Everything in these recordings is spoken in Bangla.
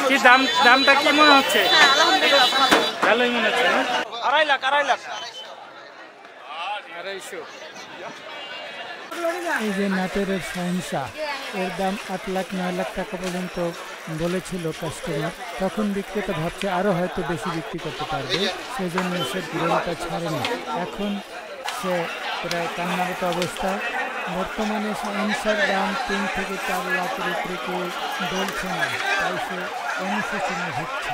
কি দামটা কি মনে হচ্ছে? ভালোই মনে হচ্ছে না? 2.5 এই যে নাটোরের শাহিনশাহ, এর দাম 8 লাখ 9 লাখ টাকা পর্যন্ত বলেছিল কাস্টমার। তখন বিক্রেতা ভাবছে আরো হয়তো বেশি বিক্রি করতে পারবে, সেজন্য সে গরুটা ছাড়েনি। এখন সে প্রায় কান্নারত অবস্থা। বর্তমানে শাহিনশাহর দাম 3 থেকে 4 লাখের উপরে কেউ বলছে না, তাই সে অনুশোচনায় ভুগছে।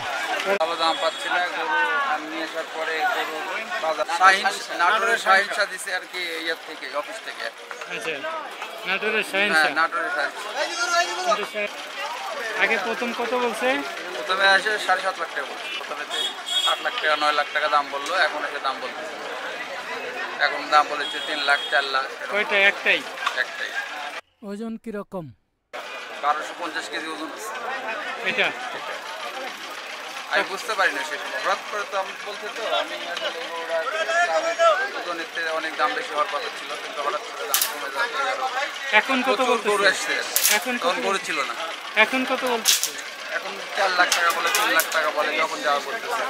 ভালো দাম পাচ্ছি না গরু। আমি নিয়ে আসার পরে গরু নাটোরের শাহিনশাহ দিছে আর কি, ইয়ের থেকে, অফিস থেকে। আচ্ছা, নাটোরের শাহিনশাহ। নাটোরের শাহিনশাহ। আগে প্রথম কত বলছে? প্রথমে আসে 7.5 লাখ টাকা বলছে। প্রথমে 8 লাখ টাকা 9 লাখ টাকা দাম বললো, এখন এসে দাম বলতেছে, এখন দাম বলেছে 3 লাখ 4 লাখ। কয়টা? একটাই। ওজন কিরকম? 1250 কেজি ওজন। এটা আমি বুঝতে পারি না, সেটা হঠাৎ করে তো আমি বলতে, তো আমি আসলে ওজনের থেকে অনেক দাম বেশি হওয়ার কথা ছিল, কিন্তু হঠাৎ করে দাম কমে যাচ্ছে। এখন কত বলতে? গরু আসছে, এখন গরু ছিল না। এখন কত বলতেছে? এখন 4 লাখ টাকা বলে, 3 লাখ টাকা বলে, যখন যাওয়া বলতেছে।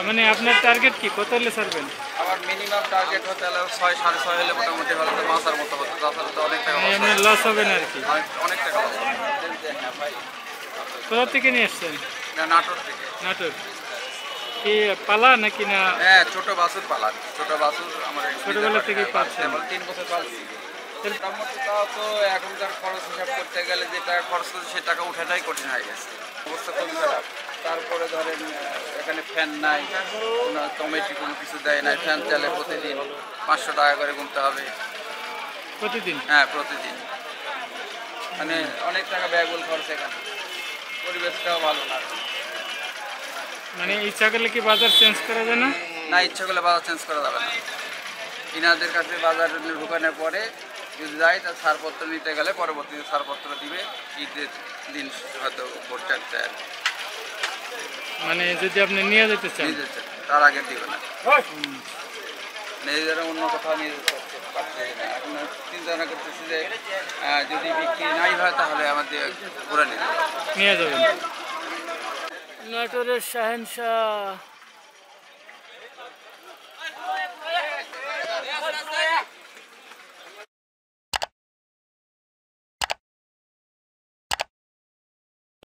মানে আপনার টার্গেট কি? কত হলে ছাড়বেন? আমার মিনিমাম টার্গেট হতে হলে 6 6.5 হলে মোটামুটি হলে তো মাসার মতো হতো, তাছাড়া তো অনেক টাকা লস হবে না আর কি। অনেক টাকা লস। কোথা থেকে নিয়ে এসছেন? নাটোর থেকে। নাটোর কি পালা নাকি না? হ্যাঁ, ছোট বাছুর পালা। ছোট বাছুর আমার ছোটবেলা থেকেই পালছেন? 3 বছর পালছি। মোটামুটি তাও তো এখনকার খরচ হিসাব করতে গেলে যে টাকা খরচ করছে সে টাকা উঠাটাই কঠিন হয়ে গেছে, অবস্থা খুবই খারাপ। তারপরে ধরেন এখানে ফ্যান নাই, কোনো কমিটি কোনো কিছু দেয় নাই। ফ্যান চালে প্রতিদিন 500 টাকা করে গুনতে হবে প্রতিদিন। হ্যাঁ, প্রতিদিন। মানে অনেক টাকা ব্যয়বহুল খরচ এখানে, পরিবেশটাও ভালো না। মানে ইচ্ছা করলে কি বাজার চেঞ্জ করা যায় না? না, ইচ্ছা করলে বাজার চেঞ্জ করা যাবে না। ইনাদের কাছে বাজার ঢুকানোর পরে যদি যায়, তার ছাড়পত্র নিতে গেলে পরবর্তীতে ছাড়পত্র দিবে ঈদের দিন, হয়তো ভোট চাইতে। মানে যদি আপনি নিয়ে যেতে চান, তার আগে দিবে না। নিজেরা অন্য কোথাও নিয়ে যেতে পারছে না। এখন চিন্তা করতেছি যে যদি বিক্রি নাই হয় তাহলে আমাদের ঘুরে নিয়ে যাবেন। নাটোরের শাহিনশাহ।